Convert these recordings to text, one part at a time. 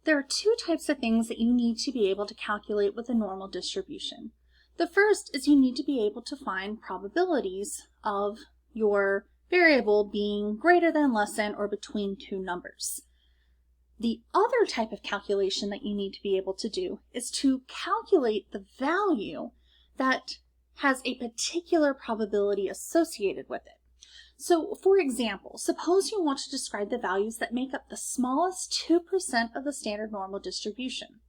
There are two types of things that you need to be able to calculate with a normal distribution. The first is you need to be able to find probabilities of your variable being greater than, less than, or between two numbers. The other type of calculation that you need to be able to do is to calculate the value that has a particular probability associated with it. So, for example, suppose you want to describe the values that make up the smallest 2% of the standard normal distribution.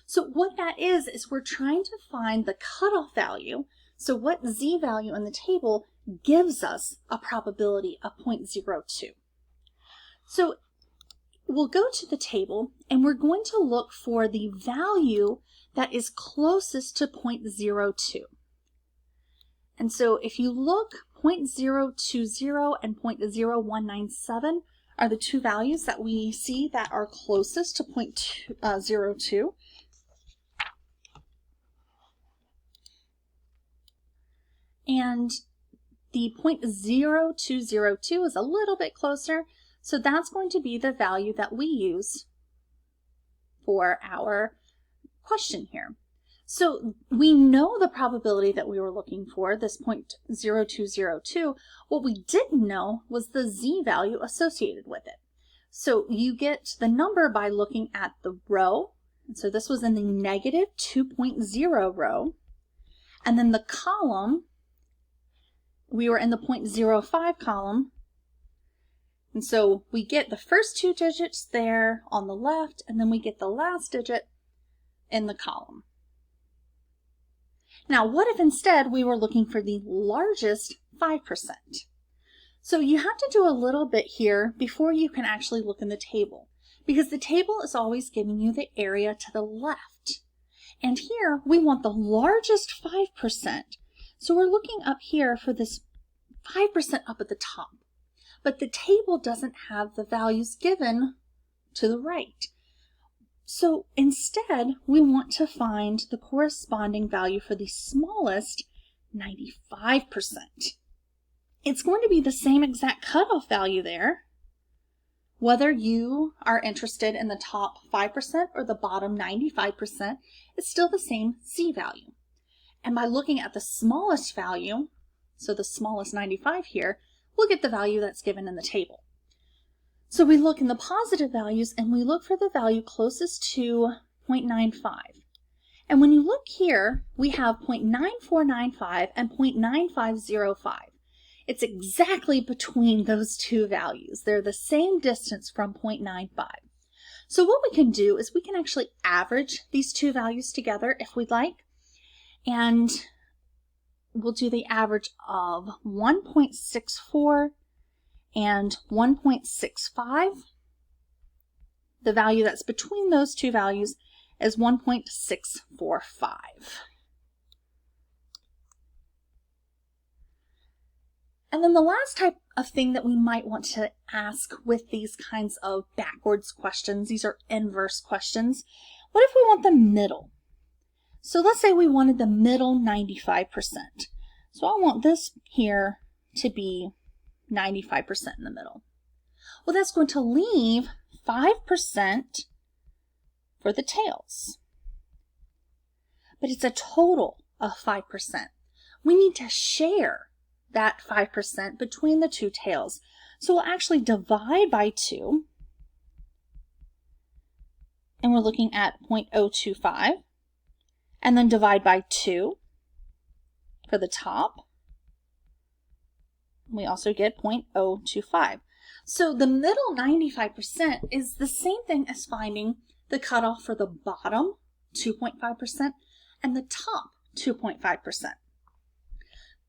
So what that is we're trying to find the cutoff value, so what z-value in the table gives us a probability of 0.02. So we'll go to the table and we're going to look for the value that is closest to 0.02. And so if you look, 0.020 and 0.0197 are the two values that we see that are closest to 0.02. And the 0.0202 is a little bit closer, so that's going to be the value that we use for our question here. So we know the probability that we were looking for, this 0.0202. What we didn't know was the z-value associated with it. So you get the number by looking at the row. And so this was in the negative 2.0 row. And then the column, we were in the 0.05 column. And so we get the first two digits there on the left, and then we get the last digit in the column. Now, what if instead we were looking for the largest 5%? So you have to do a little bit here before you can actually look in the table, because the table is always giving you the area to the left. And here we want the largest 5%. So we're looking up here for this 5% up at the top. But the table doesn't have the values given to the right. So instead, we want to find the corresponding value for the smallest 95%. It's going to be the same exact cutoff value there, whether you are interested in the top 5% or the bottom 95%, it's still the same z-value. And by looking at the smallest value, so the smallest 95 here, we'll get the value that's given in the table. So we look in the positive values and we look for the value closest to 0.95. And when you look here, we have 0.9495 and 0.9505. It's exactly between those two values. They're the same distance from 0.95. So what we can do is we can actually average these two values together if we'd like. And we'll do the average of 1.64 and 1.65. The value that's between those two values is 1.645. And then the last type of thing that we might want to ask with these kinds of backwards questions, these are inverse questions. What if we want the middle? So let's say we wanted the middle 95%. So I want this here to be 95% in the middle. Well, that's going to leave 5% for the tails. But it's a total of 5%. We need to share that 5% between the two tails. So we'll actually divide by 2. And we're looking at 0.025. And then divide by 2 for the top. We also get 0.025. So the middle 95% is the same thing as finding the cutoff for the bottom 2.5% and the top 2.5%.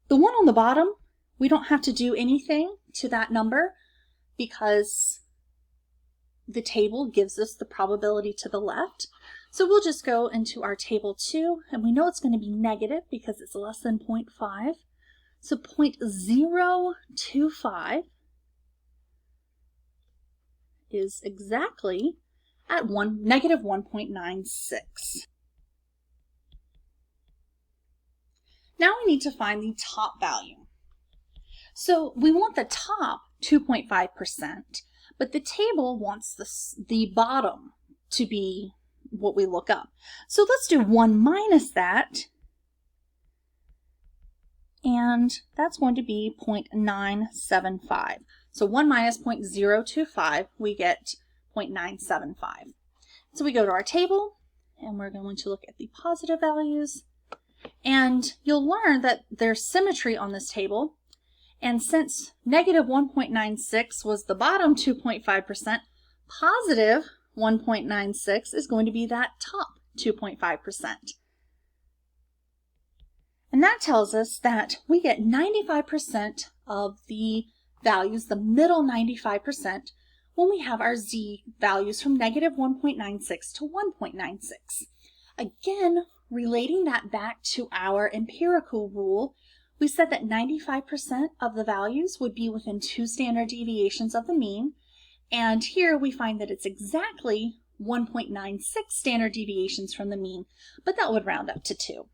The one on the bottom, we don't have to do anything to that number because the table gives us the probability to the left. So we'll just go into our table 2, and we know it's going to be negative because it's less than 0.5. So 0.025 is exactly at negative 1.96. Now we need to find the top value. So we want the top 2.5%, but the table wants the bottom to be what we look up. So let's do 1 minus that, and that's going to be 0.975. So 1 minus 0.025, we get 0.975. So we go to our table, and we're going to look at the positive values, and you'll learn that there's symmetry on this table. And since negative 1.96 was the bottom 2.5%, positive 1.96 is going to be that top 2.5%. And that tells us that we get 95% of the values, the middle 95%, when we have our z values from negative 1.96 to 1.96. Again, relating that back to our empirical rule, we said that 95% of the values would be within 2 standard deviations of the mean, and here we find that it's exactly 1.96 standard deviations from the mean, but that would round up to 2.